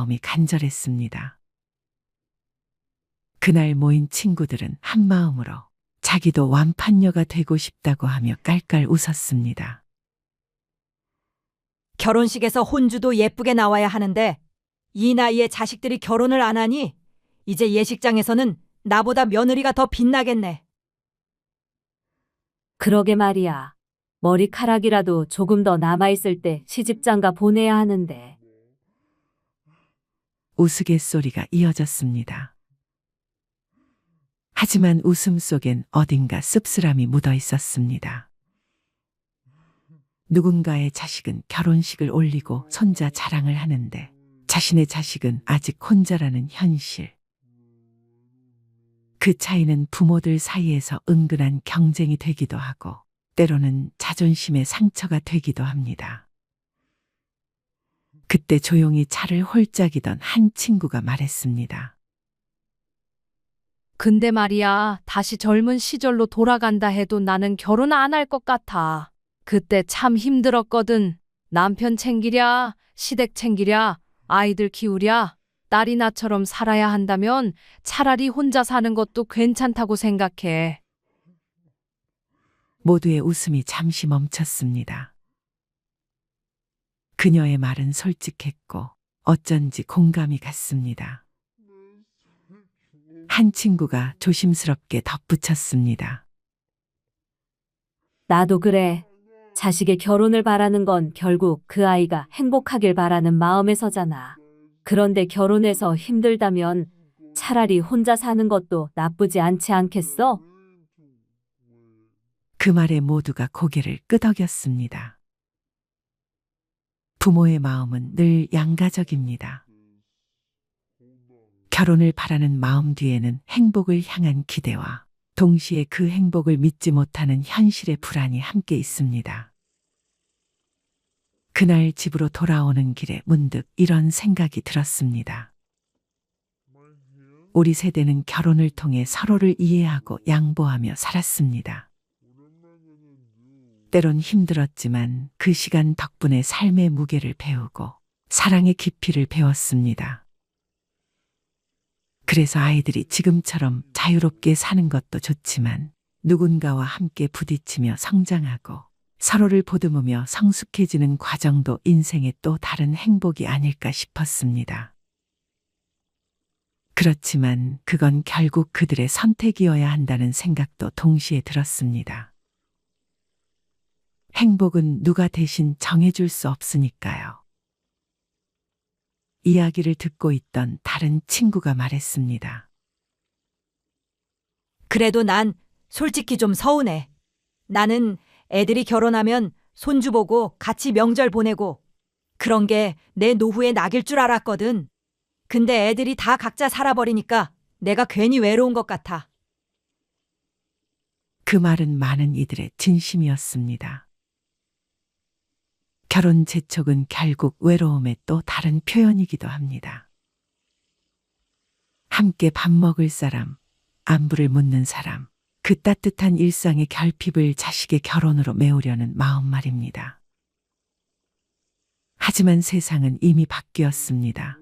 마음이 간절했습니다. 그날 모인 친구들은 한마음으로 자기도 완판녀가 되고 싶다고 하며 깔깔 웃었습니다. 결혼식에서 혼주도 예쁘게 나와야 하는데 이 나이에 자식들이 결혼을 안 하니 이제 예식장에서는 나보다 며느리가 더 빛나겠네. 그러게 말이야. 머리카락이라도 조금 더 남아있을 때 시집장가 보내야 하는데. 우스갯소리가 이어졌습니다. 하지만 웃음 속엔 어딘가 씁쓸함이 묻어 있었습니다. 누군가의 자식은 결혼식을 올리고 손자 자랑을 하는데 자신의 자식은 아직 혼자라는 현실. 그 차이는 부모들 사이에서 은근한 경쟁이 되기도 하고 때로는 자존심의 상처가 되기도 합니다. 그때 조용히 차를 홀짝이던 한 친구가 말했습니다. 근데 말이야, 다시 젊은 시절로 돌아간다 해도 나는 결혼 안 할 것 같아. 그때 참 힘들었거든. 남편 챙기랴, 시댁 챙기랴, 아이들 키우랴. 딸이 나처럼 살아야 한다면 차라리 혼자 사는 것도 괜찮다고 생각해. 모두의 웃음이 잠시 멈췄습니다. 그녀의 말은 솔직했고 어쩐지 공감이 갔습니다. 한 친구가 조심스럽게 덧붙였습니다. 나도 그래. 자식의 결혼을 바라는 건 결국 그 아이가 행복하길 바라는 마음에서잖아. 그런데 결혼해서 힘들다면 차라리 혼자 사는 것도 나쁘지 않지 않겠어? 그 말에 모두가 고개를 끄덕였습니다. 부모의 마음은 늘 양가적입니다. 결혼을 바라는 마음 뒤에는 행복을 향한 기대와 동시에 그 행복을 믿지 못하는 현실의 불안이 함께 있습니다. 그날 집으로 돌아오는 길에 문득 이런 생각이 들었습니다. 우리 세대는 결혼을 통해 서로를 이해하고 양보하며 살았습니다. 때론 힘들었지만 그 시간 덕분에 삶의 무게를 배우고 사랑의 깊이를 배웠습니다. 그래서 아이들이 지금처럼 자유롭게 사는 것도 좋지만 누군가와 함께 부딪히며 성장하고 서로를 보듬으며 성숙해지는 과정도 인생의 또 다른 행복이 아닐까 싶었습니다. 그렇지만 그건 결국 그들의 선택이어야 한다는 생각도 동시에 들었습니다. 행복은 누가 대신 정해줄 수 없으니까요. 이야기를 듣고 있던 다른 친구가 말했습니다. 그래도 난 솔직히 좀 서운해. 나는 애들이 결혼하면 손주 보고 같이 명절 보내고 그런 게 내 노후의 낙일 줄 알았거든. 근데 애들이 다 각자 살아버리니까 내가 괜히 외로운 것 같아. 그 말은 많은 이들의 진심이었습니다. 결혼 재촉은 결국 외로움의 또 다른 표현이기도 합니다. 함께 밥 먹을 사람, 안부를 묻는 사람, 그 따뜻한 일상의 결핍을 자식의 결혼으로 메우려는 마음 말입니다. 하지만 세상은 이미 바뀌었습니다.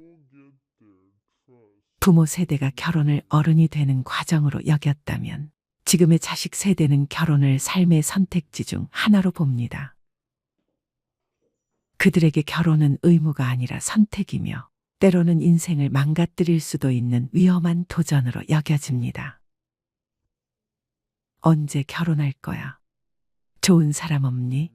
부모 세대가 결혼을 어른이 되는 과정으로 여겼다면 지금의 자식 세대는 결혼을 삶의 선택지 중 하나로 봅니다. 그들에게 결혼은 의무가 아니라 선택이며 때로는 인생을 망가뜨릴 수도 있는 위험한 도전으로 여겨집니다. 언제 결혼할 거야? 좋은 사람 없니?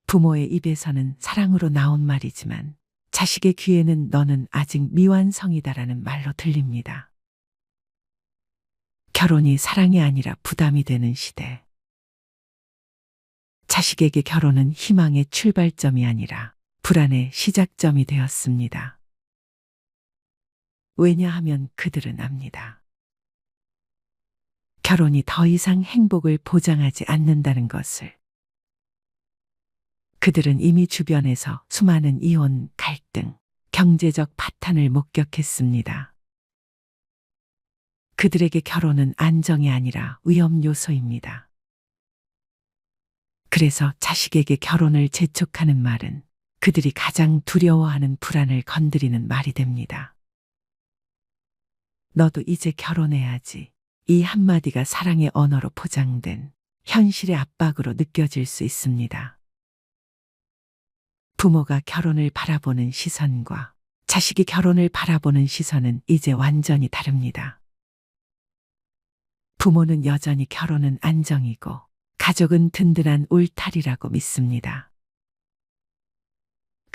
부모의 입에서는 사랑으로 나온 말이지만 자식의 귀에는 너는 아직 미완성이다라는 말로 들립니다. 결혼이 사랑이 아니라 부담이 되는 시대. 자식에게 결혼은 희망의 출발점이 아니라 불안의 시작점이 되었습니다. 왜냐하면 그들은 압니다. 결혼이 더 이상 행복을 보장하지 않는다는 것을. 그들은 이미 주변에서 수많은 이혼, 갈등, 경제적 파탄을 목격했습니다. 그들에게 결혼은 안정이 아니라 위험 요소입니다. 그래서 자식에게 결혼을 재촉하는 말은 그들이 가장 두려워하는 불안을 건드리는 말이 됩니다. 너도 이제 결혼해야지. 이 한마디가 사랑의 언어로 포장된 현실의 압박으로 느껴질 수 있습니다. 부모가 결혼을 바라보는 시선과 자식이 결혼을 바라보는 시선은 이제 완전히 다릅니다. 부모는 여전히 결혼은 안정이고 가족은 든든한 울타리라고 믿습니다.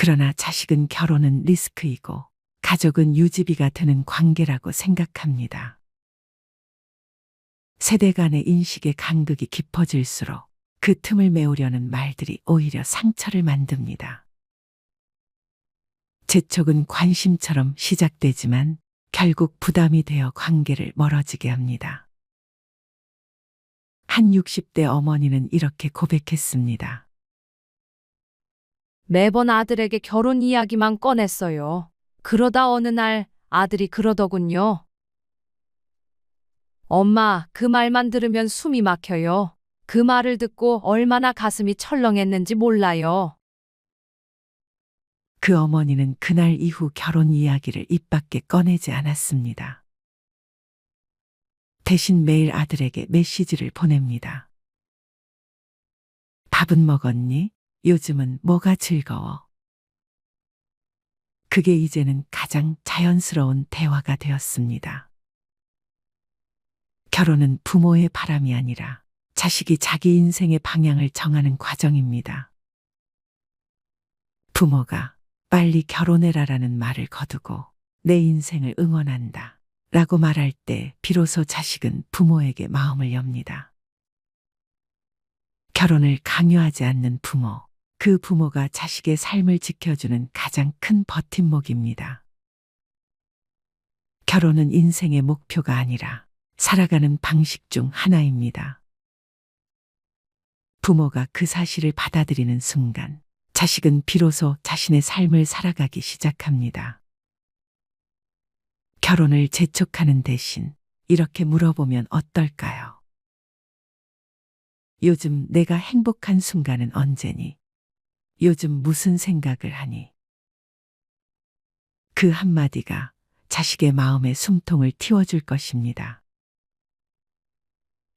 그러나 자식은 결혼은 리스크이고 가족은 유지비가 드는 관계라고 생각합니다. 세대 간의 인식의 간극이 깊어질수록 그 틈을 메우려는 말들이 오히려 상처를 만듭니다. 재촉은 관심처럼 시작되지만 결국 부담이 되어 관계를 멀어지게 합니다. 한 60대 어머니는 이렇게 고백했습니다. 매번 아들에게 결혼 이야기만 꺼냈어요. 그러다 어느 날 아들이 그러더군요. 엄마, 그 말만 들으면 숨이 막혀요. 그 말을 듣고 얼마나 가슴이 철렁했는지 몰라요. 그 어머니는 그날 이후 결혼 이야기를 입 밖에 꺼내지 않았습니다. 대신 매일 아들에게 메시지를 보냅니다. 밥은 먹었니? 요즘은 뭐가 즐거워? 그게 이제는 가장 자연스러운 대화가 되었습니다. 결혼은 부모의 바람이 아니라 자식이 자기 인생의 방향을 정하는 과정입니다. 부모가 빨리 결혼해라라는 말을 거두고 내 인생을 응원한다 라고 말할 때 비로소 자식은 부모에게 마음을 엽니다. 결혼을 강요하지 않는 부모, 그 부모가 자식의 삶을 지켜주는 가장 큰 버팀목입니다. 결혼은 인생의 목표가 아니라 살아가는 방식 중 하나입니다. 부모가 그 사실을 받아들이는 순간 자식은 비로소 자신의 삶을 살아가기 시작합니다. 결혼을 재촉하는 대신 이렇게 물어보면 어떨까요? 요즘 내가 행복한 순간은 언제니? 요즘 무슨 생각을 하니? 그 한마디가 자식의 마음의 숨통을 틔워줄 것입니다.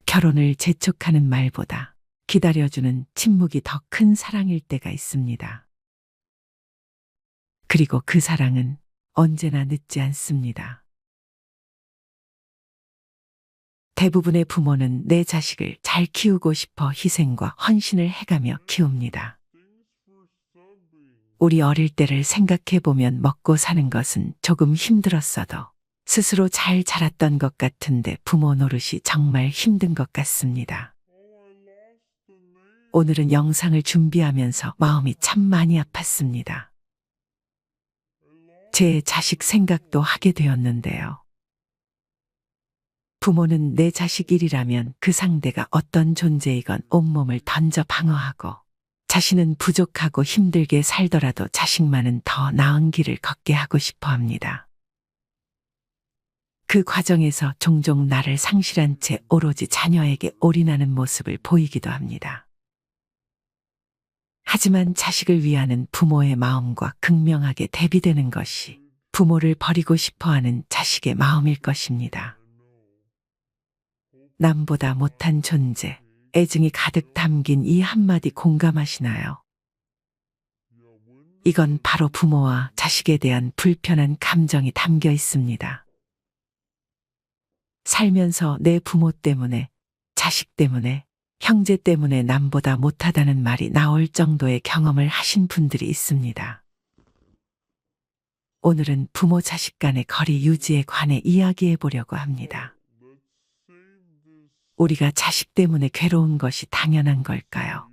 결혼을 재촉하는 말보다 기다려주는 침묵이 더 큰 사랑일 때가 있습니다. 그리고 그 사랑은 언제나 늦지 않습니다. 대부분의 부모는 내 자식을 잘 키우고 싶어 희생과 헌신을 해가며 키웁니다. 우리 어릴 때를 생각해 보면 먹고 사는 것은 조금 힘들었어도 스스로 잘 자랐던 것 같은데 부모 노릇이 정말 힘든 것 같습니다. 오늘은 영상을 준비하면서 마음이 참 많이 아팠습니다. 제 자식 생각도 하게 되었는데요. 부모는 내 자식 일이라면 그 상대가 어떤 존재이건 온몸을 던져 방어하고 자신은 부족하고 힘들게 살더라도 자식만은 더 나은 길을 걷게 하고 싶어 합니다. 그 과정에서 종종 나를 상실한 채 오로지 자녀에게 올인하는 모습을 보이기도 합니다. 하지만 자식을 위하는 부모의 마음과 극명하게 대비되는 것이 부모를 버리고 싶어하는 자식의 마음일 것입니다. 남보다 못한 존재, 애증이 가득 담긴 이 한마디 공감하시나요? 이건 바로 부모와 자식에 대한 불편한 감정이 담겨 있습니다. 살면서 내 부모 때문에, 자식 때문에, 형제 때문에 남보다 못하다는 말이 나올 정도의 경험을 하신 분들이 있습니다. 오늘은 부모 자식 간의 거리 유지에 관해 이야기해 보려고 합니다. 우리가 자식 때문에 괴로운 것이 당연한 걸까요?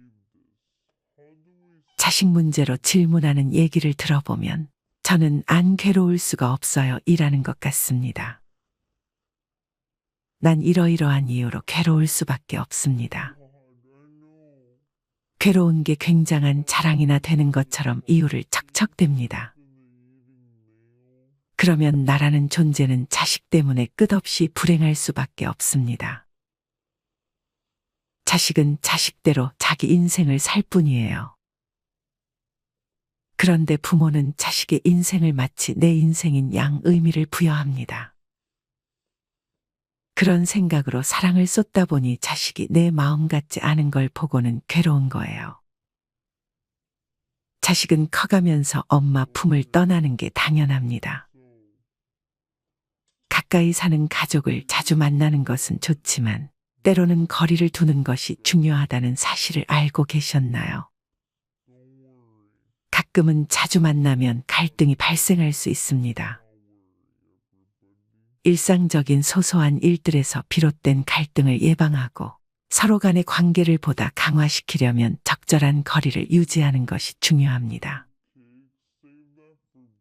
자식 문제로 질문하는 얘기를 들어보면 저는 안 괴로울 수가 없어요 이라는 것 같습니다. 난 이러이러한 이유로 괴로울 수밖에 없습니다. 괴로운 게 굉장한 자랑이나 되는 것처럼 이유를 척척댑니다. 그러면 나라는 존재는 자식 때문에 끝없이 불행할 수밖에 없습니다. 자식은 자식대로 자기 인생을 살 뿐이에요. 그런데 부모는 자식의 인생을 마치 내 인생인 양 의미를 부여합니다. 그런 생각으로 사랑을 쏟다 보니 자식이 내 마음 같지 않은 걸 보고는 괴로운 거예요. 자식은 커가면서 엄마 품을 떠나는 게 당연합니다. 가까이 사는 가족을 자주 만나는 것은 좋지만 때로는 거리를 두는 것이 중요하다는 사실을 알고 계셨나요? 가끔은 자주 만나면 갈등이 발생할 수 있습니다. 일상적인 소소한 일들에서 비롯된 갈등을 예방하고 서로 간의 관계를 보다 강화시키려면 적절한 거리를 유지하는 것이 중요합니다.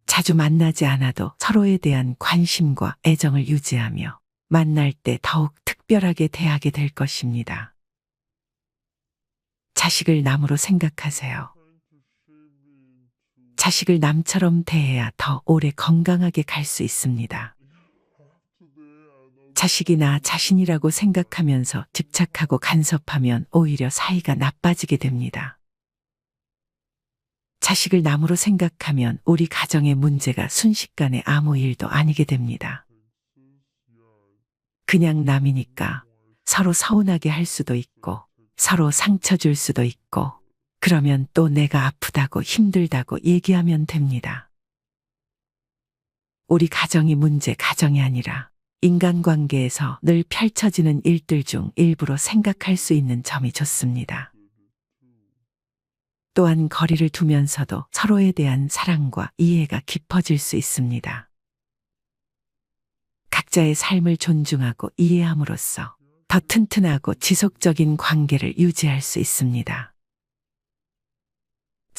자주 만나지 않아도 서로에 대한 관심과 애정을 유지하며 만날 때 더욱 특별하게 대하게 될 것입니다. 자식을 남으로 생각하세요. 자식을 남처럼 대해야 더 오래 건강하게 갈 수 있습니다. 자식이 나 자신이라고 생각하면서 집착하고 간섭하면 오히려 사이가 나빠지게 됩니다. 자식을 남으로 생각하면 우리 가정의 문제가 순식간에 아무 일도 아니게 됩니다. 그냥 남이니까 서로 서운하게 할 수도 있고 서로 상처 줄 수도 있고 그러면 또 내가 아프다고 힘들다고 얘기하면 됩니다. 우리 가정이 가정이 아니라 인간관계에서 늘 펼쳐지는 일들 중 일부로 생각할 수 있는 점이 좋습니다. 또한 거리를 두면서도 서로에 대한 사랑과 이해가 깊어질 수 있습니다. 각자의 삶을 존중하고 이해함으로써 더 튼튼하고 지속적인 관계를 유지할 수 있습니다.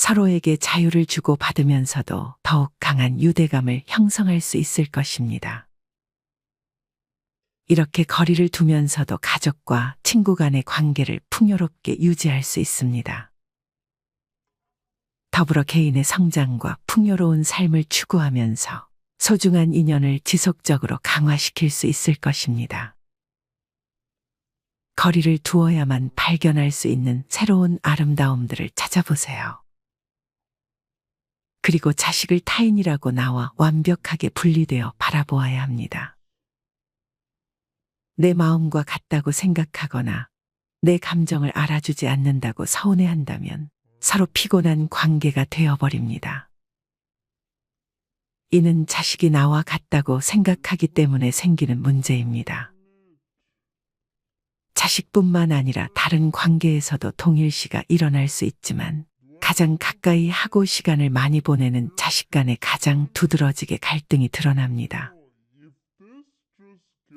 서로에게 자유를 주고 받으면서도 더욱 강한 유대감을 형성할 수 있을 것입니다. 이렇게 거리를 두면서도 가족과 친구 간의 관계를 풍요롭게 유지할 수 있습니다. 더불어 개인의 성장과 풍요로운 삶을 추구하면서 소중한 인연을 지속적으로 강화시킬 수 있을 것입니다. 거리를 두어야만 발견할 수 있는 새로운 아름다움들을 찾아보세요. 그리고 자식을 타인이라고 나와 완벽하게 분리되어 바라보아야 합니다. 내 마음과 같다고 생각하거나 내 감정을 알아주지 않는다고 서운해한다면 서로 피곤한 관계가 되어버립니다. 이는 자식이 나와 같다고 생각하기 때문에 생기는 문제입니다. 자식뿐만 아니라 다른 관계에서도 동일시가 일어날 수 있지만 가장 가까이 하고 시간을 많이 보내는 자식 간에 가장 두드러지게 갈등이 드러납니다.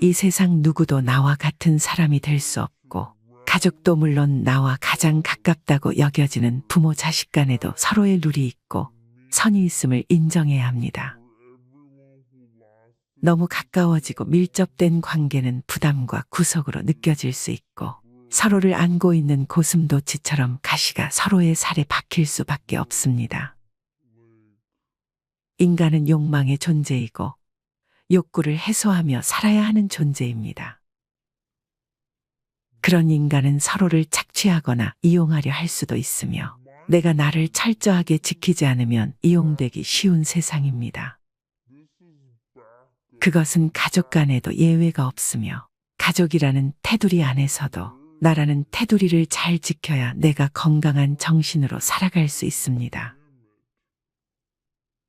이 세상 누구도 나와 같은 사람이 될 수 없고 가족도 물론 나와 가장 가깝다고 여겨지는 부모 자식 간에도 서로의 룰이 있고 선이 있음을 인정해야 합니다. 너무 가까워지고 밀접된 관계는 부담과 구속으로 느껴질 수 있고 서로를 안고 있는 고슴도치처럼 가시가 서로의 살에 박힐 수밖에 없습니다. 인간은 욕망의 존재이고 욕구를 해소하며 살아야 하는 존재입니다. 그런 인간은 서로를 착취하거나 이용하려 할 수도 있으며 내가 나를 철저하게 지키지 않으면 이용되기 쉬운 세상입니다. 그것은 가족 간에도 예외가 없으며 가족이라는 테두리 안에서도 나라는 테두리를 잘 지켜야 내가 건강한 정신으로 살아갈 수 있습니다.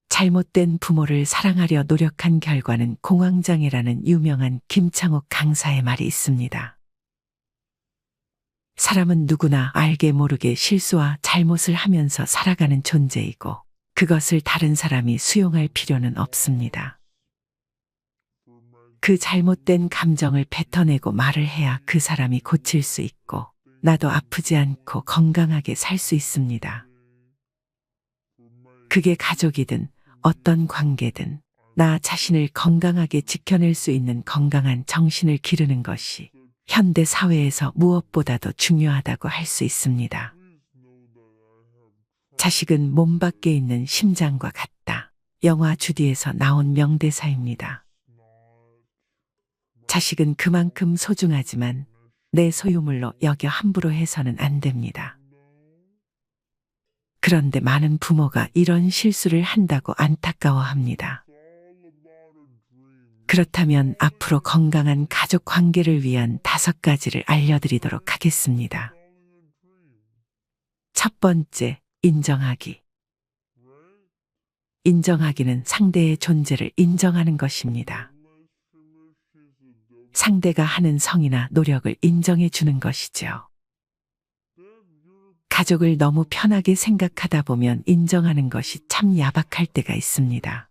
잘못된 부모를 사랑하려 노력한 결과는 공황장애라는 유명한 김창옥 강사의 말이 있습니다. 사람은 누구나 알게 모르게 실수와 잘못을 하면서 살아가는 존재이고 그것을 다른 사람이 수용할 필요는 없습니다. 그 잘못된 감정을 뱉어내고 말을 해야 그 사람이 고칠 수 있고 나도 아프지 않고 건강하게 살 수 있습니다. 그게 가족이든 어떤 관계든 나 자신을 건강하게 지켜낼 수 있는 건강한 정신을 기르는 것이 현대 사회에서 무엇보다도 중요하다고 할 수 있습니다. 자식은 몸 밖에 있는 심장과 같다. 영화 주디에서 나온 명대사입니다. 자식은 그만큼 소중하지만 내 소유물로 여겨 함부로 해서는 안 됩니다. 그런데 많은 부모가 이런 실수를 한다고 안타까워합니다. 그렇다면 앞으로 건강한 가족 관계를 위한 5가지를 알려드리도록 하겠습니다. 첫 번째, 인정하기. 인정하기는 상대의 존재를 인정하는 것입니다. 상대가 하는 성의나 노력을 인정해 주는 것이죠. 가족을 너무 편하게 생각하다 보면 인정하는 것이 참 야박할 때가 있습니다.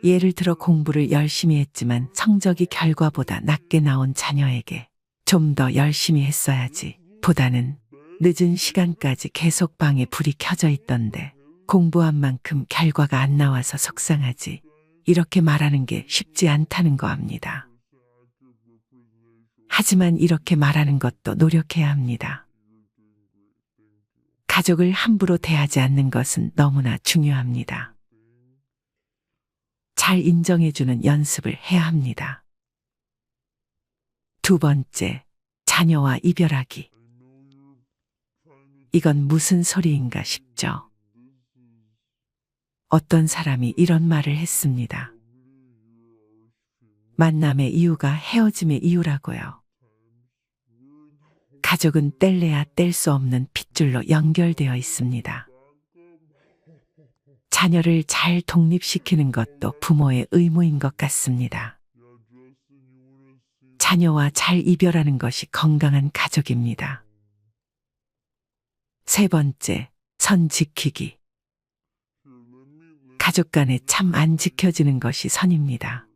예를 들어 공부를 열심히 했지만 성적이 결과보다 낮게 나온 자녀에게 좀 더 열심히 했어야지 보다는 늦은 시간까지 계속 방에 불이 켜져 있던데 공부한 만큼 결과가 안 나와서 속상하지, 이렇게 말하는 게 쉽지 않다는 거 압니다. 하지만 이렇게 말하는 것도 노력해야 합니다. 가족을 함부로 대하지 않는 것은 너무나 중요합니다. 잘 인정해주는 연습을 해야 합니다. 두 번째, 자녀와 이별하기. 이건 무슨 소리인가 싶죠. 어떤 사람이 이런 말을 했습니다. 만남의 이유가 헤어짐의 이유라고요. 가족은 뗄래야 뗄 수 없는 핏줄로 연결되어 있습니다. 자녀를 잘 독립시키는 것도 부모의 의무인 것 같습니다. 자녀와 잘 이별하는 것이 건강한 가족입니다. 세 번째, 선 지키기. 가족 간에 참 안 지켜지는 것이 선입니다.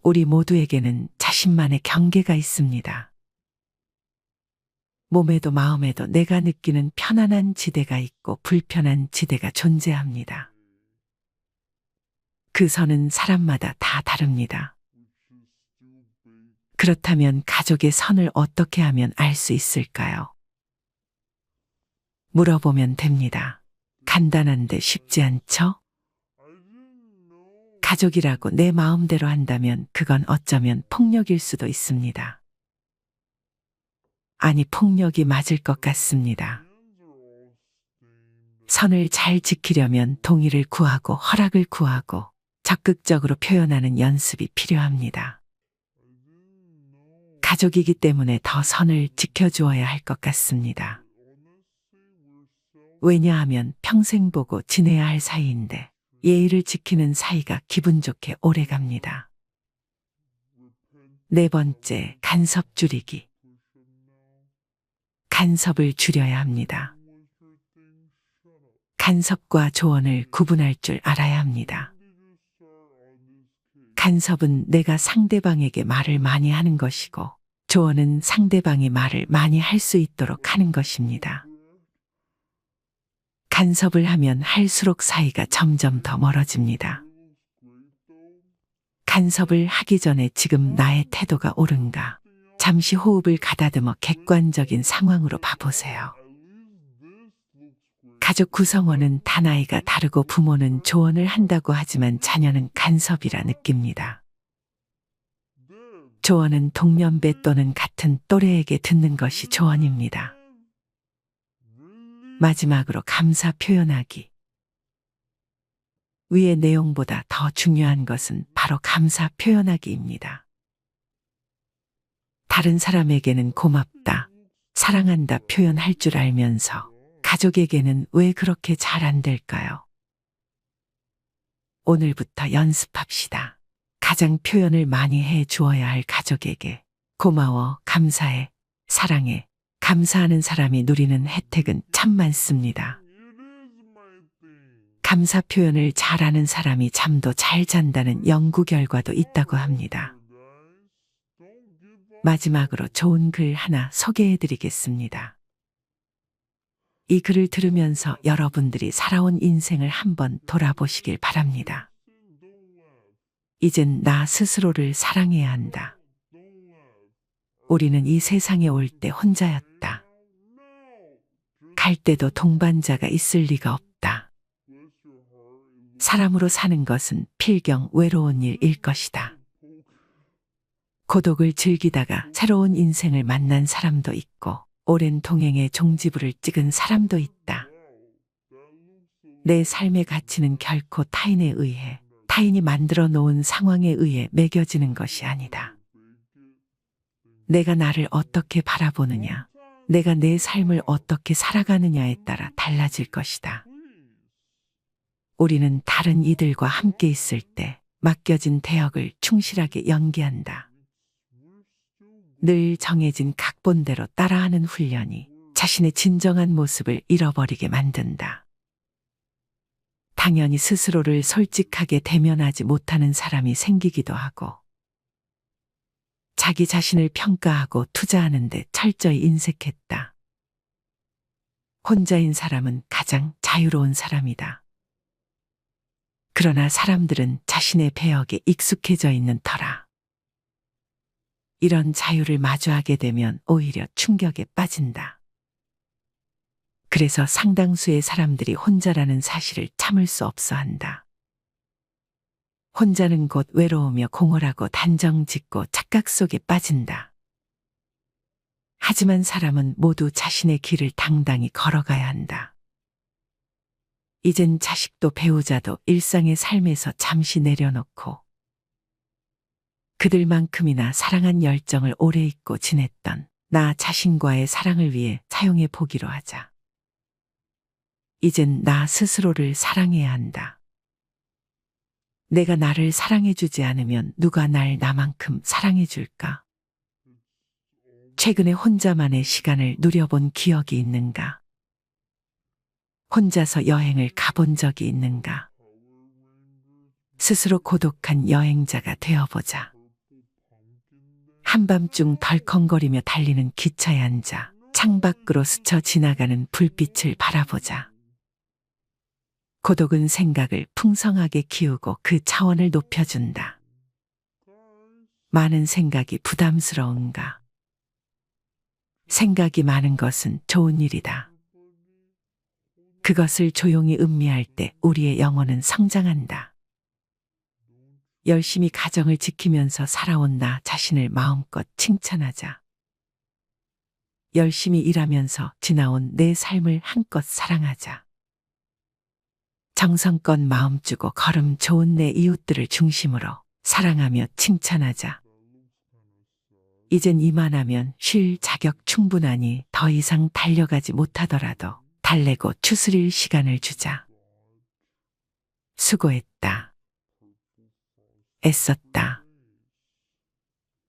우리 모두에게는 자신만의 경계가 있습니다. 몸에도 마음에도 내가 느끼는 편안한 지대가 있고 불편한 지대가 존재합니다. 그 선은 사람마다 다 다릅니다. 그렇다면 가족의 선을 어떻게 하면 알 수 있을까요? 물어보면 됩니다. 간단한데 쉽지 않죠? 가족이라고 내 마음대로 한다면 그건 어쩌면 폭력일 수도 있습니다. 아니, 폭력이 맞을 것 같습니다. 선을 잘 지키려면 동의를 구하고 허락을 구하고 적극적으로 표현하는 연습이 필요합니다. 가족이기 때문에 더 선을 지켜주어야 할 것 같습니다. 왜냐하면 평생 보고 지내야 할 사이인데 예의를 지키는 사이가 기분 좋게 오래갑니다. 네 번째, 간섭 줄이기. 간섭을 줄여야 합니다. 간섭과 조언을 구분할 줄 알아야 합니다. 간섭은 내가 상대방에게 말을 많이 하는 것이고, 조언은 상대방이 말을 많이 할 수 있도록 하는 것입니다. 간섭을 하면 할수록 사이가 점점 더 멀어집니다. 간섭을 하기 전에 지금 나의 태도가 옳은가? 잠시 호흡을 가다듬어 객관적인 상황으로 봐보세요. 가족 구성원은 다 나이가 다르고 부모는 조언을 한다고 하지만 자녀는 간섭이라 느낍니다. 조언은 동년배 또는 같은 또래에게 듣는 것이 조언입니다. 마지막으로 감사 표현하기. 위의 내용보다 더 중요한 것은 바로 감사 표현하기입니다. 다른 사람에게는 고맙다, 사랑한다 표현할 줄 알면서 가족에게는 왜 그렇게 잘 안 될까요? 오늘부터 연습합시다. 가장 표현을 많이 해 주어야 할 가족에게 고마워, 감사해, 사랑해, 감사하는 사람이 누리는 혜택은 참 많습니다. 감사 표현을 잘하는 사람이 잠도 잘 잔다는 연구 결과도 있다고 합니다. 마지막으로 좋은 글 하나 소개해 드리겠습니다. 이 글을 들으면서 여러분들이 살아온 인생을 한번 돌아보시길 바랍니다. 이젠 나 스스로를 사랑해야 한다. 우리는 이 세상에 올 때 혼자였다. 갈 때도 동반자가 있을 리가 없다. 사람으로 사는 것은 필경 외로운 일일 것이다. 고독을 즐기다가 새로운 인생을 만난 사람도 있고, 오랜 동행의 종지부를 찍은 사람도 있다. 내 삶의 가치는 결코 타인에 의해, 타인이 만들어 놓은 상황에 의해 매겨지는 것이 아니다. 내가 나를 어떻게 바라보느냐, 내가 내 삶을 어떻게 살아가느냐에 따라 달라질 것이다. 우리는 다른 이들과 함께 있을 때 맡겨진 대역을 충실하게 연기한다. 늘 정해진 각본대로 따라하는 훈련이 자신의 진정한 모습을 잃어버리게 만든다. 당연히 스스로를 솔직하게 대면하지 못하는 사람이 생기기도 하고, 자기 자신을 평가하고 투자하는 데 철저히 인색했다. 혼자인 사람은 가장 자유로운 사람이다. 그러나 사람들은 자신의 배역에 익숙해져 있는 터라 이런 자유를 마주하게 되면 오히려 충격에 빠진다. 그래서 상당수의 사람들이 혼자라는 사실을 참을 수 없어 한다. 혼자는 곧 외로우며 공허하고 단정짓고 착각 속에 빠진다. 하지만 사람은 모두 자신의 길을 당당히 걸어가야 한다. 이젠 자식도 배우자도 일상의 삶에서 잠시 내려놓고 그들만큼이나 사랑한 열정을 오래 잊고 지냈던 나 자신과의 사랑을 위해 사용해 보기로 하자. 이젠 나 스스로를 사랑해야 한다. 내가 나를 사랑해주지 않으면 누가 날 나만큼 사랑해줄까? 최근에 혼자만의 시간을 누려본 기억이 있는가? 혼자서 여행을 가본 적이 있는가? 스스로 고독한 여행자가 되어보자. 한밤중 덜컹거리며 달리는 기차에 앉아 창밖으로 스쳐 지나가는 불빛을 바라보자. 고독은 생각을 풍성하게 키우고 그 차원을 높여준다. 많은 생각이 부담스러운가? 생각이 많은 것은 좋은 일이다. 그것을 조용히 음미할 때 우리의 영혼은 성장한다. 열심히 가정을 지키면서 살아온 나 자신을 마음껏 칭찬하자. 열심히 일하면서 지나온 내 삶을 한껏 사랑하자. 정성껏 마음 주고 걸음 좋은 내 이웃들을 중심으로 사랑하며 칭찬하자. 이젠 이만하면 쉴 자격 충분하니 더 이상 달려가지 못하더라도 달래고 추스릴 시간을 주자. 수고했다. 애썼다.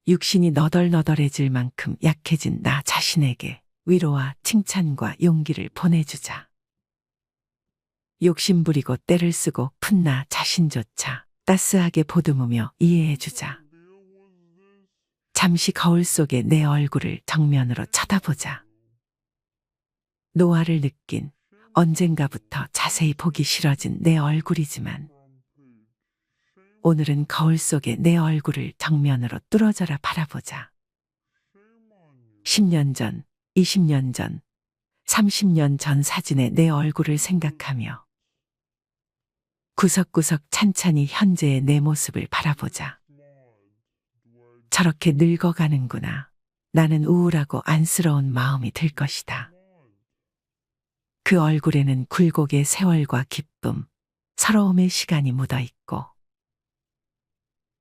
육신이 너덜너덜해질 만큼 약해진 나 자신에게 위로와 칭찬과 용기를 보내주자. 욕심부리고 때를 쓰고 푼 나 자신조차 따스하게 보듬으며 이해해주자. 잠시 거울 속에 내 얼굴을 정면으로 쳐다보자. 노화를 느낀 언젠가부터 자세히 보기 싫어진 내 얼굴이지만 오늘은 거울 속에 내 얼굴을 정면으로 뚫어져라 바라보자. 10년 전, 20년 전, 30년 전 사진의 내 얼굴을 생각하며 구석구석 찬찬히 현재의 내 모습을 바라보자. 저렇게 늙어가는구나. 나는 우울하고 안쓰러운 마음이 들 것이다. 그 얼굴에는 굴곡의 세월과 기쁨, 서러움의 시간이 묻어 있고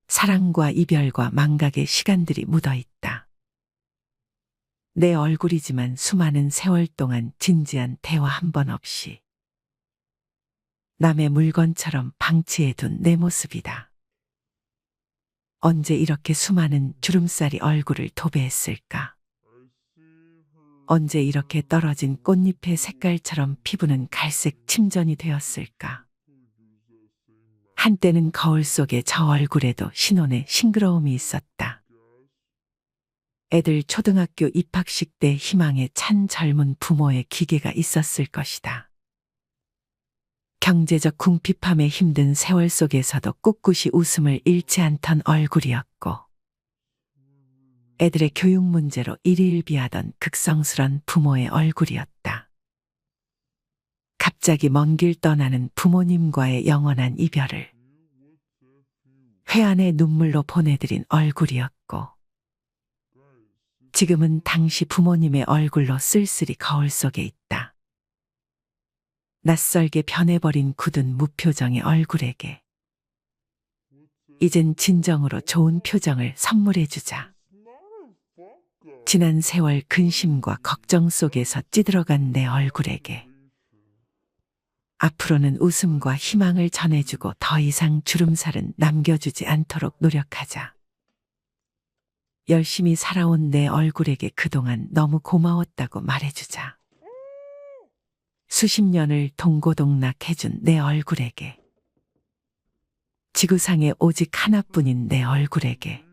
사랑과 이별과 망각의 시간들이 묻어 있다. 내 얼굴이지만 수많은 세월 동안 진지한 대화 한 번 없이 남의 물건처럼 방치해둔 내 모습이다. 언제 이렇게 수많은 주름살이 얼굴을 도배했을까? 언제 이렇게 떨어진 꽃잎의 색깔처럼 피부는 갈색 침전이 되었을까? 한때는 거울 속에 저 얼굴에도 신혼의 싱그러움이 있었다. 애들 초등학교 입학식 때 희망에 찬 젊은 부모의 기계가 있었을 것이다. 경제적 궁핍함에 힘든 세월 속에서도 꿋꿋이 웃음을 잃지 않던 얼굴이었고 애들의 교육 문제로 일희일비하던 극성스런 부모의 얼굴이었다. 갑자기 먼 길 떠나는 부모님과의 영원한 이별을 회한의 눈물로 보내드린 얼굴이었고 지금은 당시 부모님의 얼굴로 쓸쓸히 거울 속에 있다. 낯설게 변해버린 굳은 무표정의 얼굴에게 이젠 진정으로 좋은 표정을 선물해주자. 지난 세월 근심과 걱정 속에서 찌들어간 내 얼굴에게 앞으로는 웃음과 희망을 전해주고 더 이상 주름살은 남겨주지 않도록 노력하자. 열심히 살아온 내 얼굴에게 그동안 너무 고마웠다고 말해주자. 수십 년을 동고동락해준 내 얼굴에게, 지구상에 오직 하나뿐인 내 얼굴에게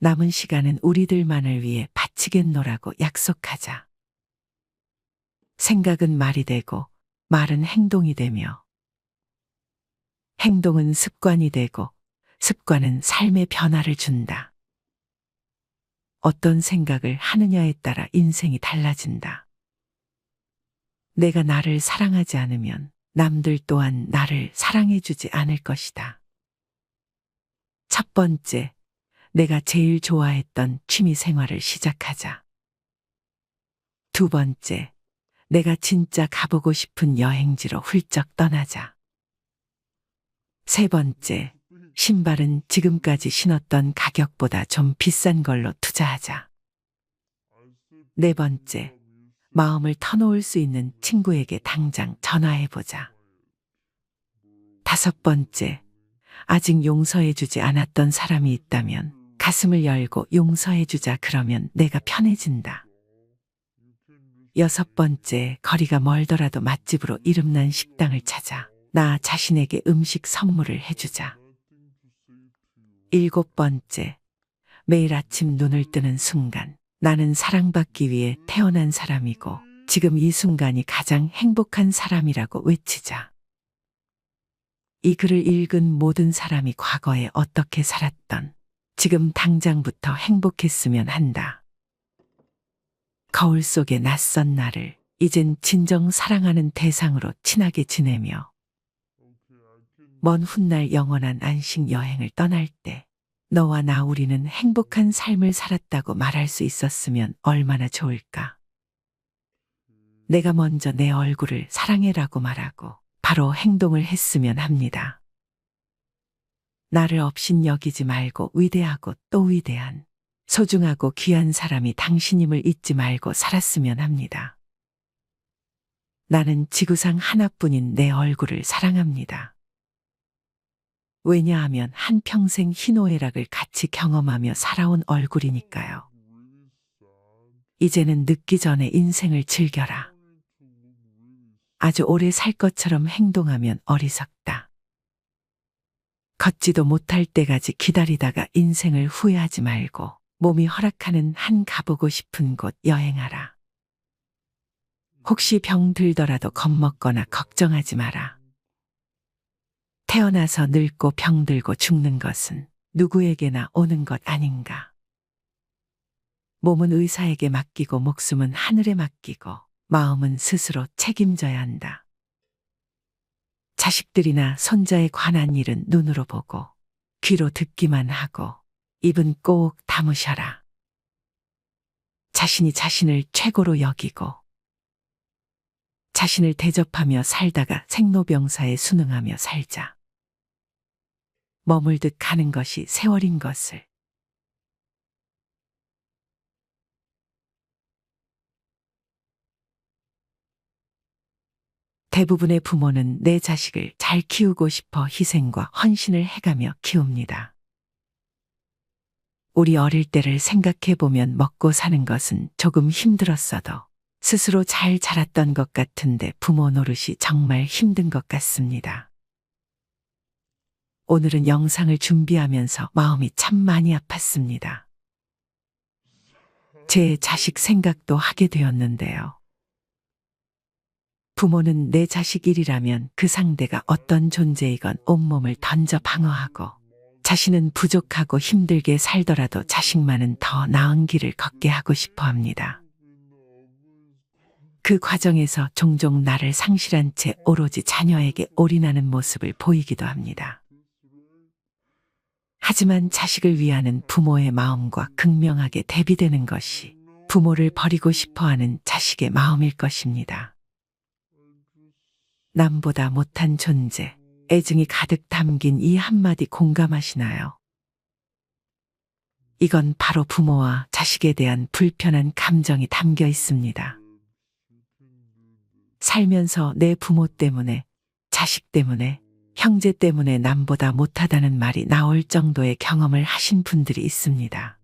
남은 시간은 우리들만을 위해 바치겠노라고 약속하자. 생각은 말이 되고 말은 행동이 되며 행동은 습관이 되고 습관은 삶의 변화를 준다. 어떤 생각을 하느냐에 따라 인생이 달라진다. 내가 나를 사랑하지 않으면 남들 또한 나를 사랑해주지 않을 것이다. 첫 번째, 내가 제일 좋아했던 취미 생활을 시작하자. 두 번째, 내가 진짜 가보고 싶은 여행지로 훌쩍 떠나자. 세 번째, 신발은 지금까지 신었던 가격보다 좀 비싼 걸로 투자하자. 네 번째, 마음을 터놓을 수 있는 친구에게 당장 전화해보자. 다섯 번째, 아직 용서해주지 않았던 사람이 있다면 가슴을 열고 용서해주자. 그러면 내가 편해진다. 여섯 번째, 거리가 멀더라도 맛집으로 이름난 식당을 찾아 나 자신에게 음식 선물을 해주자. 일곱 번째, 매일 아침 눈을 뜨는 순간 나는 사랑받기 위해 태어난 사람이고 지금 이 순간이 가장 행복한 사람이라고 외치자. 이 글을 읽은 모든 사람이 과거에 어떻게 살았던 지금 당장부터 행복했으면 한다. 거울 속의 낯선 나를 이젠 진정 사랑하는 대상으로 친하게 지내며 먼 훗날 영원한 안식 여행을 떠날 때 너와 나 우리는 행복한 삶을 살았다고 말할 수 있었으면 얼마나 좋을까. 내가 먼저 내 얼굴을 사랑해라고 말하고 바로 행동을 했으면 합니다. 나를 없인 여기지 말고 위대하고 또 위대한 소중하고 귀한 사람이 당신임을 잊지 말고 살았으면 합니다. 나는 지구상 하나뿐인 내 얼굴을 사랑합니다. 왜냐하면 한평생 희노애락을 같이 경험하며 살아온 얼굴이니까요. 이제는 늦기 전에 인생을 즐겨라. 아주 오래 살 것처럼 행동하면 어리석다. 걷지도 못할 때까지 기다리다가 인생을 후회하지 말고 몸이 허락하는 한 가보고 싶은 곳 여행하라. 혹시 병 들더라도 겁먹거나 걱정하지 마라. 태어나서 늙고 병들고 죽는 것은 누구에게나 오는 것 아닌가. 몸은 의사에게 맡기고 목숨은 하늘에 맡기고 마음은 스스로 책임져야 한다. 자식들이나 손자에 관한 일은 눈으로 보고 귀로 듣기만 하고 입은 꼭 다무셔라. 자신이 자신을 최고로 여기고 자신을 대접하며 살다가 생로병사에 순응하며 살자. 머물듯 가는 것이 세월인 것을. 대부분의 부모는 내 자식을 잘 키우고 싶어 희생과 헌신을 해가며 키웁니다. 우리 어릴 때를 생각해보면 먹고 사는 것은 조금 힘들었어도 스스로 잘 자랐던 것 같은데 부모 노릇이 정말 힘든 것 같습니다. 오늘은 영상을 준비하면서 마음이 참 많이 아팠습니다. 제 자식 생각도 하게 되었는데요. 부모는 내 자식 일이라면 그 상대가 어떤 존재이건 온몸을 던져 방어하고 자신은 부족하고 힘들게 살더라도 자식만은 더 나은 길을 걷게 하고 싶어 합니다. 그 과정에서 종종 나를 상실한 채 오로지 자녀에게 올인하는 모습을 보이기도 합니다. 하지만 자식을 위하는 부모의 마음과 극명하게 대비되는 것이 부모를 버리고 싶어하는 자식의 마음일 것입니다. 남보다 못한 존재, 애증이 가득 담긴 이 한마디 공감하시나요? 이건 바로 부모와 자식에 대한 불편한 감정이 담겨 있습니다. 살면서 내 부모 때문에, 자식 때문에, 형제 때문에 남보다 못하다는 말이 나올 정도의 경험을 하신 분들이 있습니다.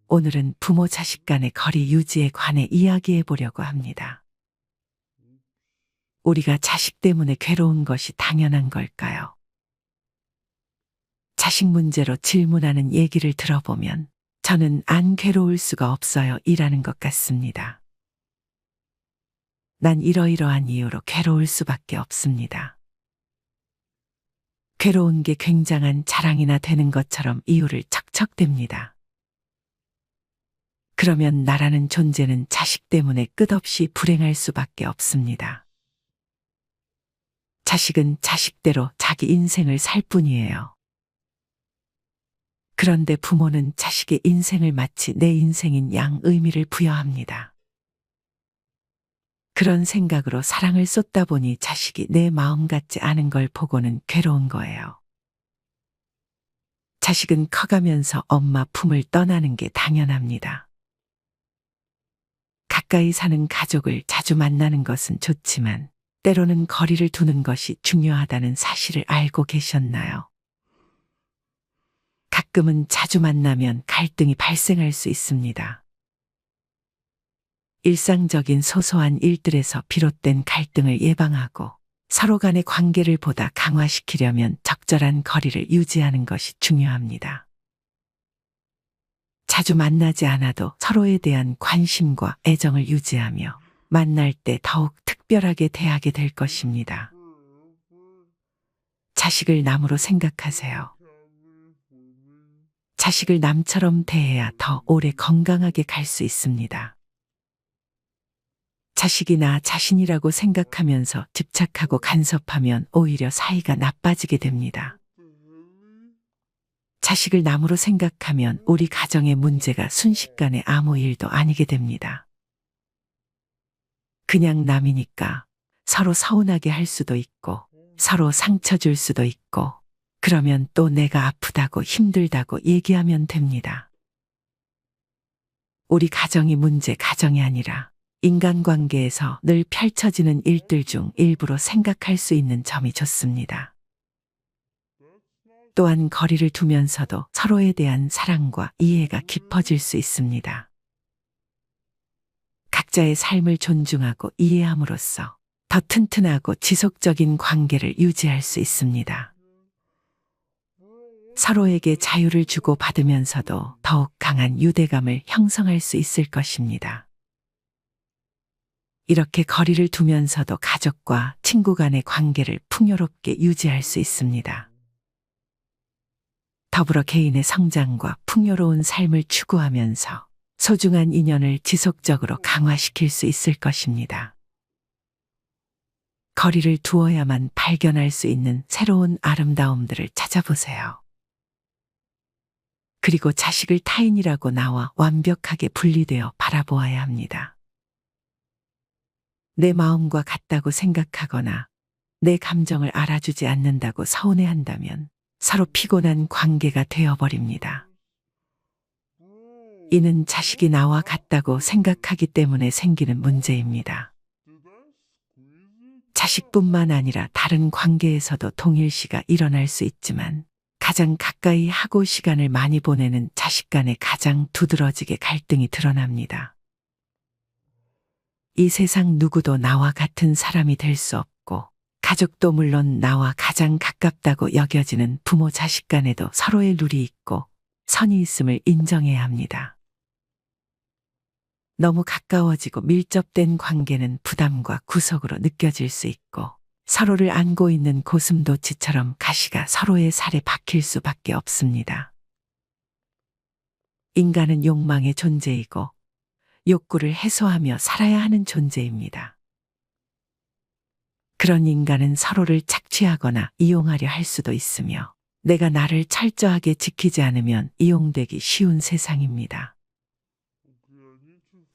오늘은 부모 자식 간의 거리 유지에 관해 이야기해 보려고 합니다. 우리가 자식 때문에 괴로운 것이 당연한 걸까요? 자식 문제로 질문하는 얘기를 들어보면 저는 안 괴로울 수가 없어요 이라는 것 같습니다. 난 이러이러한 이유로 괴로울 수밖에 없습니다. 괴로운 게 굉장한 자랑이나 되는 것처럼 이유를 척척댑니다. 그러면 나라는 존재는 자식 때문에 끝없이 불행할 수밖에 없습니다. 자식은 자식대로 자기 인생을 살 뿐이에요. 그런데 부모는 자식의 인생을 마치 내 인생인 양 의미를 부여합니다. 그런 생각으로 사랑을 쏟다 보니 자식이 내 마음 같지 않은 걸 보고는 괴로운 거예요. 자식은 커가면서 엄마 품을 떠나는 게 당연합니다. 가까이 사는 가족을 자주 만나는 것은 좋지만 때로는 거리를 두는 것이 중요하다는 사실을 알고 계셨나요? 가끔은 자주 만나면 갈등이 발생할 수 있습니다. 일상적인 소소한 일들에서 비롯된 갈등을 예방하고 서로 간의 관계를 보다 강화시키려면 적절한 거리를 유지하는 것이 중요합니다. 자주 만나지 않아도 서로에 대한 관심과 애정을 유지하며 만날 때 더욱 특별하게 대하게 될 것입니다. 자식을 남으로 생각하세요. 자식을 남처럼 대해야 더 오래 건강하게 갈 수 있습니다. 자식이 나 자신이라고 생각하면서 집착하고 간섭하면 오히려 사이가 나빠지게 됩니다. 자식을 남으로 생각하면 우리 가정의 문제가 순식간에 아무 일도 아니게 됩니다. 그냥 남이니까 서로 서운하게 할 수도 있고 서로 상처 줄 수도 있고 그러면 또 내가 아프다고 힘들다고 얘기하면 됩니다. 우리 가정이 가정이 아니라 인간관계에서 늘 펼쳐지는 일들 중 일부로 생각할 수 있는 점이 좋습니다. 또한 거리를 두면서도 서로에 대한 사랑과 이해가 깊어질 수 있습니다. 각자의 삶을 존중하고 이해함으로써 더 튼튼하고 지속적인 관계를 유지할 수 있습니다. 서로에게 자유를 주고 받으면서도 더욱 강한 유대감을 형성할 수 있을 것입니다. 이렇게 거리를 두면서도 가족과 친구 간의 관계를 풍요롭게 유지할 수 있습니다. 더불어 개인의 성장과 풍요로운 삶을 추구하면서 소중한 인연을 지속적으로 강화시킬 수 있을 것입니다. 거리를 두어야만 발견할 수 있는 새로운 아름다움들을 찾아보세요. 그리고 자식을 타인이라고 나와 완벽하게 분리되어 바라보아야 합니다. 내 마음과 같다고 생각하거나 내 감정을 알아주지 않는다고 서운해한다면 서로 피곤한 관계가 되어버립니다. 이는 자식이 나와 같다고 생각하기 때문에 생기는 문제입니다. 자식뿐만 아니라 다른 관계에서도 동일시가 일어날 수 있지만 가장 가까이 하고 시간을 많이 보내는 자식 간에 가장 두드러지게 갈등이 드러납니다. 이 세상 누구도 나와 같은 사람이 될 수 없고 가족도 물론 나와 가장 가깝다고 여겨지는 부모 자식 간에도 서로의 룰이 있고 선이 있음을 인정해야 합니다. 너무 가까워지고 밀접된 관계는 부담과 구속으로 느껴질 수 있고 서로를 안고 있는 고슴도치처럼 가시가 서로의 살에 박힐 수밖에 없습니다. 인간은 욕망의 존재이고 욕구를 해소하며 살아야 하는 존재입니다. 그런 인간은 서로를 착취하거나 이용하려 할 수도 있으며 내가 나를 철저하게 지키지 않으면 이용되기 쉬운 세상입니다.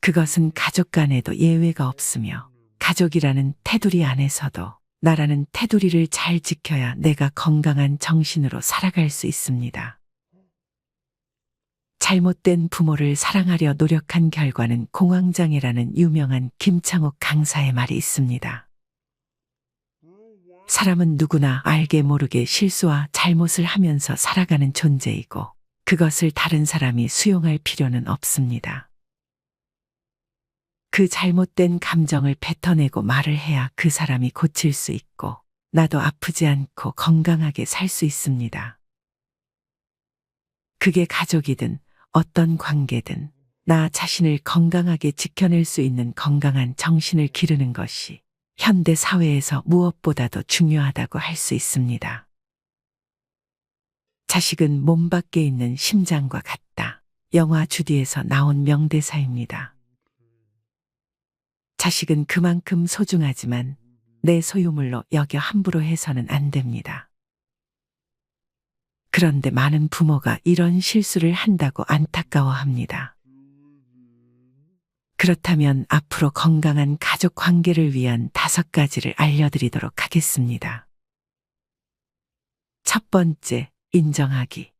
그것은 가족 간에도 예외가 없으며 가족이라는 테두리 안에서도 나라는 테두리를 잘 지켜야 내가 건강한 정신으로 살아갈 수 있습니다. 잘못된 부모를 사랑하려 노력한 결과는 공황장애라는 유명한 김창옥 강사의 말이 있습니다. 사람은 누구나 알게 모르게 실수와 잘못을 하면서 살아가는 존재이고 그것을 다른 사람이 수용할 필요는 없습니다. 그 잘못된 감정을 뱉어내고 말을 해야 그 사람이 고칠 수 있고 나도 아프지 않고 건강하게 살 수 있습니다. 그게 가족이든 어떤 관계든 나 자신을 건강하게 지켜낼 수 있는 건강한 정신을 기르는 것이 현대 사회에서 무엇보다도 중요하다고 할 수 있습니다. 자식은 몸 밖에 있는 심장과 같다. 영화 주디에서 나온 명대사입니다. 자식은 그만큼 소중하지만 내 소유물로 여겨 함부로 해서는 안 됩니다. 그런데 많은 부모가 이런 실수를 한다고 안타까워합니다. 그렇다면 앞으로 건강한 가족 관계를 위한 5가지를 알려드리도록 하겠습니다. 첫 번째, 인정하기.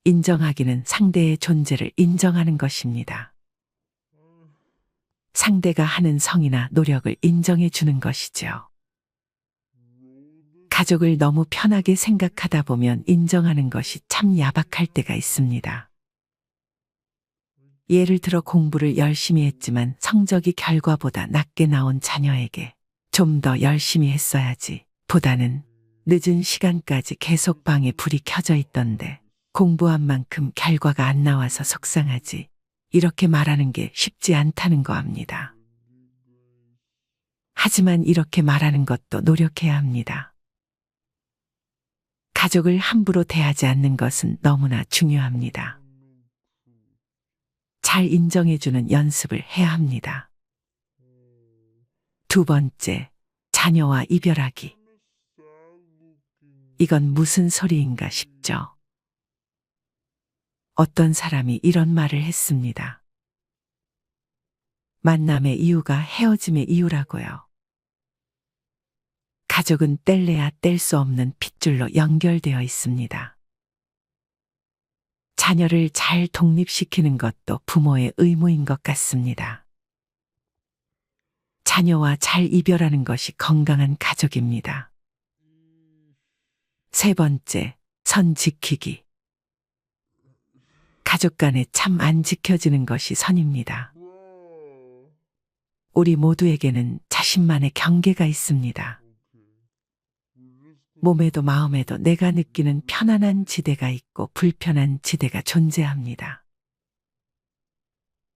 인정하기는 상대의 존재를 인정하는 것입니다. 상대가 하는 성의나 노력을 인정해 주는 것이죠. 가족을 너무 편하게 생각하다 보면 인정하는 것이 참 야박할 때가 있습니다. 예를 들어 공부를 열심히 했지만 성적이 결과보다 낮게 나온 자녀에게 좀 더 열심히 했어야지 보다는 늦은 시간까지 계속 방에 불이 켜져 있던데 공부한 만큼 결과가 안 나와서 속상하지 이렇게 말하는 게 쉽지 않다는 거 압니다. 하지만 이렇게 말하는 것도 노력해야 합니다. 가족을 함부로 대하지 않는 것은 너무나 중요합니다. 잘 인정해주는 연습을 해야 합니다. 두 번째, 자녀와 이별하기. 이건 무슨 소리인가 싶죠. 어떤 사람이 이런 말을 했습니다. 만남의 이유가 헤어짐의 이유라고요. 가족은 뗄래야 뗄 수 없는 핏줄로 연결되어 있습니다. 자녀를 잘 독립시키는 것도 부모의 의무인 것 같습니다. 자녀와 잘 이별하는 것이 건강한 가족입니다. 세 번째, 선 지키기. 가족 간에 참 안 지켜지는 것이 선입니다. 우리 모두에게는 자신만의 경계가 있습니다. 몸에도 마음에도 내가 느끼는 편안한 지대가 있고 불편한 지대가 존재합니다.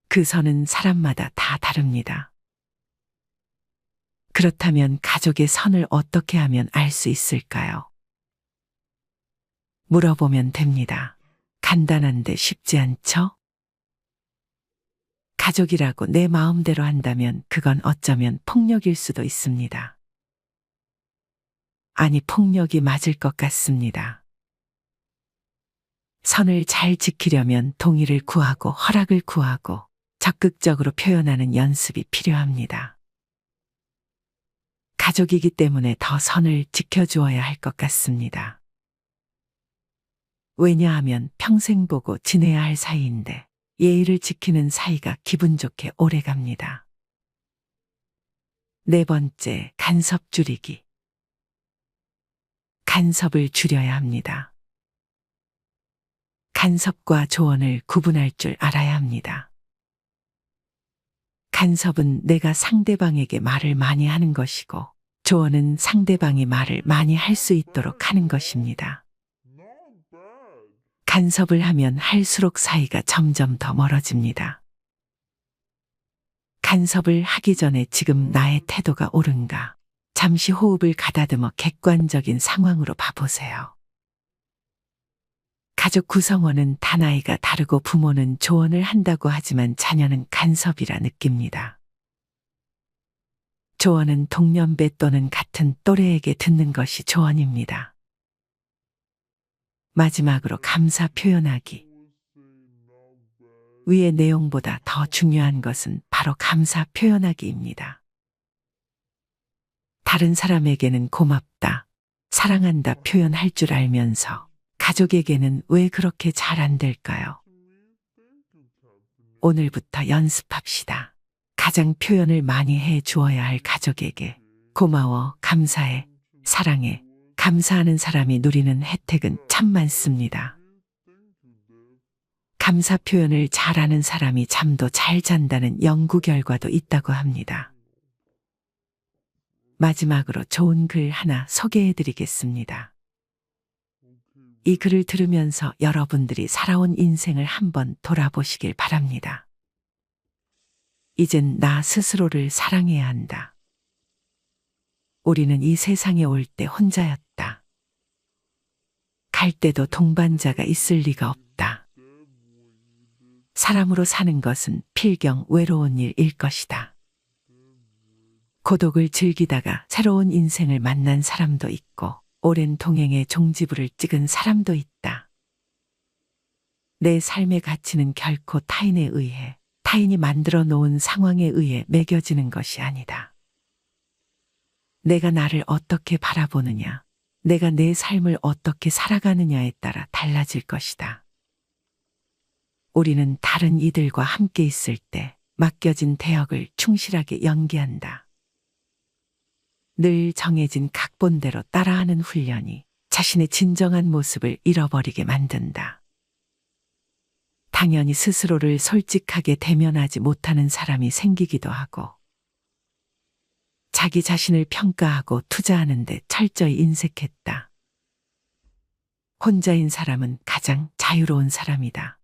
그 선은 사람마다 다 다릅니다. 그렇다면 가족의 선을 어떻게 하면 알 수 있을까요? 물어보면 됩니다. 간단한데 쉽지 않죠? 가족이라고 내 마음대로 한다면 그건 어쩌면 폭력일 수도 있습니다. 아니, 폭력이 맞을 것 같습니다. 선을 잘 지키려면 동의를 구하고 허락을 구하고 적극적으로 표현하는 연습이 필요합니다. 가족이기 때문에 더 선을 지켜주어야 할 것 같습니다. 왜냐하면 평생 보고 지내야 할 사이인데 예의를 지키는 사이가 기분 좋게 오래갑니다. 네 번째, 간섭 줄이기. 간섭을 줄여야 합니다. 간섭과 조언을 구분할 줄 알아야 합니다. 간섭은 내가 상대방에게 말을 많이 하는 것이고, 조언은 상대방이 말을 많이 할 수 있도록 하는 것입니다. 간섭을 하면 할수록 사이가 점점 더 멀어집니다. 간섭을 하기 전에 지금 나의 태도가 옳은가? 잠시 호흡을 가다듬어 객관적인 상황으로 봐보세요. 가족 구성원은 다 나이가 다르고 부모는 조언을 한다고 하지만 자녀는 간섭이라 느낍니다. 조언은 동년배 또는 같은 또래에게 듣는 것이 조언입니다. 마지막으로 감사 표현하기. 위의 내용보다 더 중요한 것은 바로 감사 표현하기입니다. 다른 사람에게는 고맙다, 사랑한다 표현할 줄 알면서 가족에게는 왜 그렇게 잘 안 될까요? 오늘부터 연습합시다. 가장 표현을 많이 해 주어야 할 가족에게 고마워, 감사해, 사랑해, 감사하는 사람이 누리는 혜택은 참 많습니다. 감사 표현을 잘하는 사람이 잠도 잘 잔다는 연구 결과도 있다고 합니다. 마지막으로 좋은 글 하나 소개해 드리겠습니다. 이 글을 들으면서 여러분들이 살아온 인생을 한번 돌아보시길 바랍니다. 이젠 나 스스로를 사랑해야 한다. 우리는 이 세상에 올 때 혼자였다. 갈 때도 동반자가 있을 리가 없다. 사람으로 사는 것은 필경 외로운 일일 것이다. 고독을 즐기다가 새로운 인생을 만난 사람도 있고 오랜 동행의 종지부를 찍은 사람도 있다. 내 삶의 가치는 결코 타인에 의해, 타인이 만들어 놓은 상황에 의해 매겨지는 것이 아니다. 내가 나를 어떻게 바라보느냐, 내가 내 삶을 어떻게 살아가느냐에 따라 달라질 것이다. 우리는 다른 이들과 함께 있을 때 맡겨진 대역을 충실하게 연기한다. 늘 정해진 각본대로 따라하는 훈련이 자신의 진정한 모습을 잃어버리게 만든다. 당연히 스스로를 솔직하게 대면하지 못하는 사람이 생기기도 하고, 자기 자신을 평가하고 투자하는 데 철저히 인색했다. 혼자인 사람은 가장 자유로운 사람이다.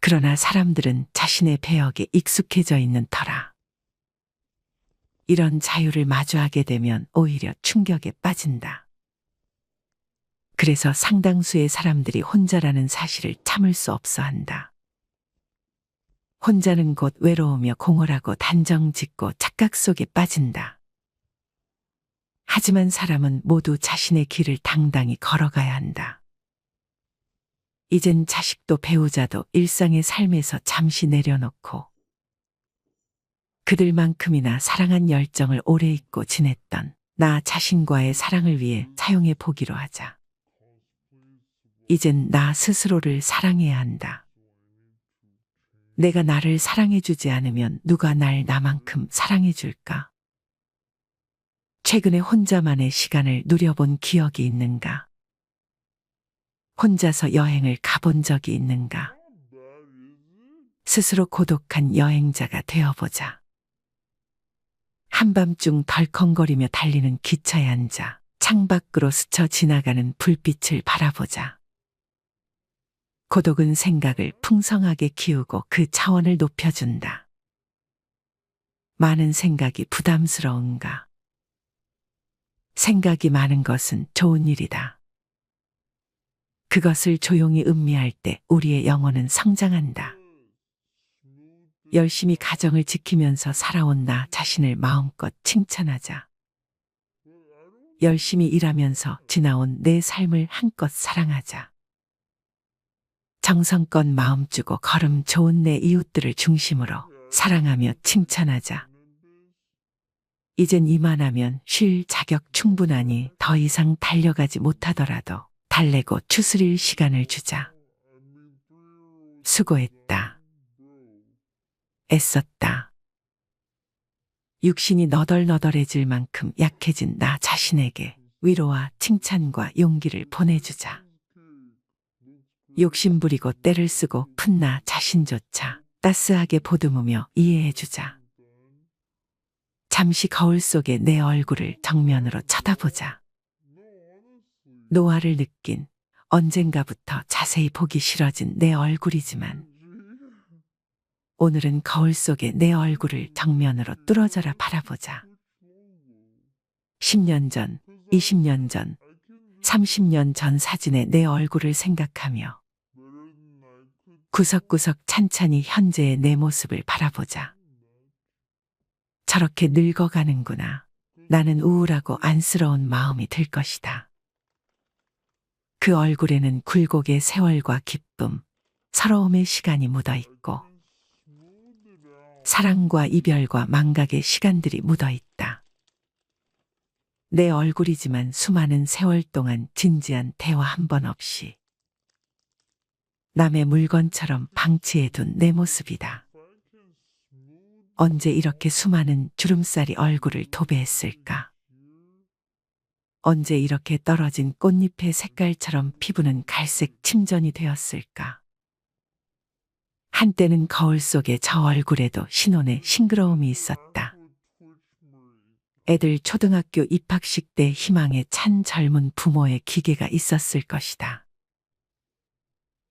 그러나 사람들은 자신의 배역에 익숙해져 있는 터라 이런 자유를 마주하게 되면 오히려 충격에 빠진다. 그래서 상당수의 사람들이 혼자라는 사실을 참을 수 없어 한다. 혼자는 곧 외로우며 공허하고 단정 짓고 착각 속에 빠진다. 하지만 사람은 모두 자신의 길을 당당히 걸어가야 한다. 이젠 자식도 배우자도 일상의 삶에서 잠시 내려놓고 그들만큼이나 사랑한 열정을 오래 잊고 지냈던 나 자신과의 사랑을 위해 사용해 보기로 하자. 이젠 나 스스로를 사랑해야 한다. 내가 나를 사랑해주지 않으면 누가 날 나만큼 사랑해줄까? 최근에 혼자만의 시간을 누려본 기억이 있는가? 혼자서 여행을 가본 적이 있는가? 스스로 고독한 여행자가 되어보자. 한밤중 덜컹거리며 달리는 기차에 앉아 창밖으로 스쳐 지나가는 불빛을 바라보자. 고독은 생각을 풍성하게 키우고 그 차원을 높여준다. 많은 생각이 부담스러운가? 생각이 많은 것은 좋은 일이다. 그것을 조용히 음미할 때 우리의 영혼은 성장한다. 열심히 가정을 지키면서 살아온 나 자신을 마음껏 칭찬하자. 열심히 일하면서 지나온 내 삶을 한껏 사랑하자. 정성껏 마음 주고 걸음 좋은 내 이웃들을 중심으로 사랑하며 칭찬하자. 이젠 이만하면 쉴 자격 충분하니 더 이상 달려가지 못하더라도 달래고 추스릴 시간을 주자. 수고했다. 애썼다. 육신이 너덜너덜해질 만큼 약해진 나 자신에게 위로와 칭찬과 용기를 보내주자. 욕심부리고 때를 쓰고 푼 나 자신조차 따스하게 보듬으며 이해해주자. 잠시 거울 속에 내 얼굴을 정면으로 쳐다보자. 노화를 느낀 언젠가부터 자세히 보기 싫어진 내 얼굴이지만 오늘은 거울 속에 내 얼굴을 정면으로 뚫어져라 바라보자. 10년 전, 20년 전, 30년 전 사진의 내 얼굴을 생각하며 구석구석 찬찬히 현재의 내 모습을 바라보자. 저렇게 늙어가는구나. 나는 우울하고 안쓰러운 마음이 들 것이다. 그 그 얼굴에는 굴곡의 세월과 기쁨, 서러움의 시간이 묻어 있고 사랑과 이별과 망각의 시간들이 묻어 있다. 내 얼굴이지만 수많은 세월 동안 진지한 대화 한 번 없이 남의 물건처럼 방치해둔 내 모습이다. 언제 이렇게 수많은 주름살이 얼굴을 도배했을까? 언제 이렇게 떨어진 꽃잎의 색깔처럼 피부는 갈색 침전이 되었을까? 한때는 거울 속에 저 얼굴에도 신혼의 싱그러움이 있었다. 애들 초등학교 입학식 때 희망에 찬 젊은 부모의 기계가 있었을 것이다.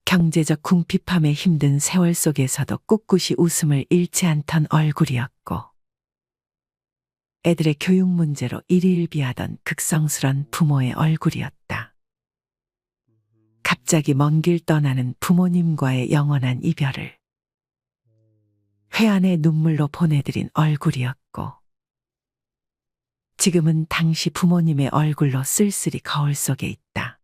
경제적 궁핍함에 힘든 세월 속에서도 꿋꿋이 웃음을 잃지 않던 얼굴이었고 애들의 교육 문제로 일희일비하던 극성스런 부모의 얼굴이었다. 갑자기 먼 길 떠나는 부모님과의 영원한 이별을 회한의 눈물로 보내드린 얼굴이었고 지금은 당시 부모님의 얼굴로 쓸쓸히 거울 속에 있다.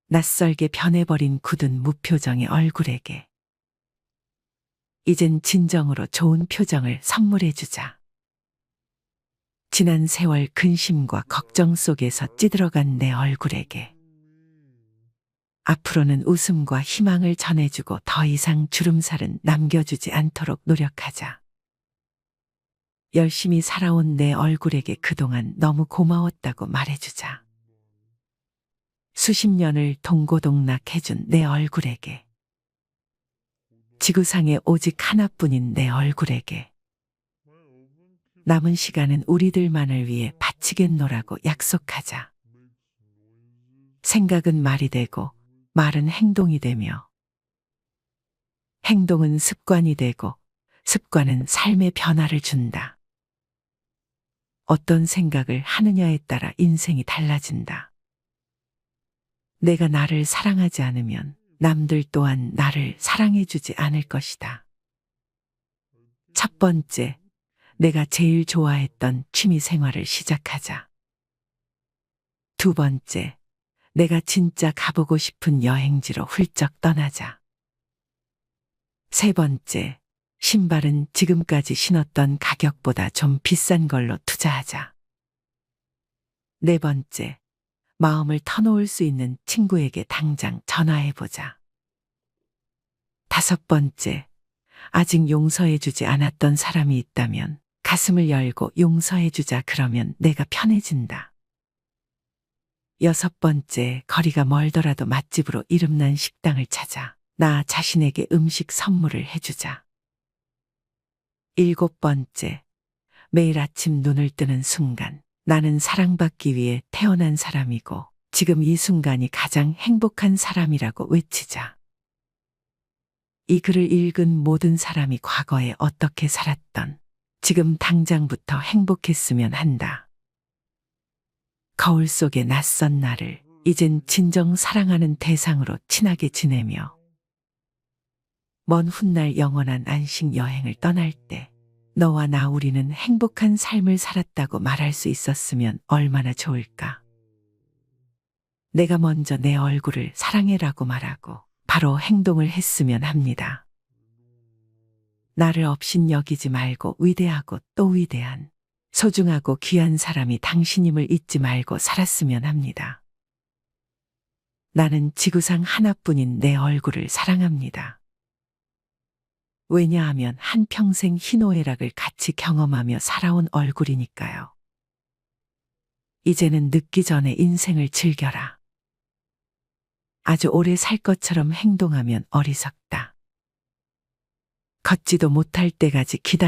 낯설게 변해버린 굳은 무표정의 얼굴에게 이젠 진정으로 좋은 표정을 선물해주자. 지난 세월 근심과 걱정 속에서 찌들어간 내 얼굴에게 앞으로는 웃음과 희망을 전해주고 더 이상 주름살은 남겨주지 않도록 노력하자. 열심히 살아온 내 얼굴에게 그동안 너무 고마웠다고 말해주자. 수십 년을 동고동락해준 내 얼굴에게 지구상에 오직 하나뿐인 내 얼굴에게 남은 시간은 우리들만을 위해 바치겠노라고 약속하자. 생각은 말이 되고 말은 행동이 되며 행동은 습관이 되고 습관은 삶의 변화를 준다. 어떤 생각을 하느냐에 따라 인생이 달라진다. 내가 나를 사랑하지 않으면 남들 또한 나를 사랑해주지 않을 것이다. 첫 번째, 내가 제일 좋아했던 취미 생활을 시작하자. 두 번째, 내가 진짜 가보고 싶은 여행지로 훌쩍 떠나자. 세 번째, 신발은 지금까지 신었던 가격보다 좀 비싼 걸로 투자하자. 네 번째, 마음을 터놓을 수 있는 친구에게 당장 전화해보자. 다섯 번째, 아직 용서해주지 않았던 사람이 있다면 가슴을 열고 용서해주자. 그러면 내가 편해진다. 여섯 번째, 거리가 멀더라도 맛집으로 이름난 식당을 찾아 나 자신에게 음식 선물을 해주자. 일곱 번째, 매일 아침 눈을 뜨는 순간 나는 사랑받기 위해 태어난 사람이고 지금 이 순간이 가장 행복한 사람이라고 외치자. 이 글을 읽은 모든 사람이 과거에 어떻게 살았던 지금 당장부터 행복했으면 한다. 거울 속의 낯선 나를 이젠 진정 사랑하는 대상으로 친하게 지내며 먼 훗날 영원한 안식 여행을 떠날 때 너와 나 우리는 행복한 삶을 살았다고 말할 수 있었으면 얼마나 좋을까. 내가 먼저 내 얼굴을 사랑해라고 말하고 바로 행동을 했으면 합니다. 나를 업신 여기지 말고 위대하고 또 위대한 소중하고 귀한 사람이 당신임을 잊지 말고 살았으면 합니다. 나는 지구상 하나뿐인 내 얼굴을 사랑합니다. 왜냐하면 한평생 희노애락을 같이 경험하며 살아온 얼굴이니까요. 이제는 늦기 전에 인생을 즐겨라. 아주 오래 살 것처럼 행동하면 어리석다. 걷지도 못할 때까지 기다려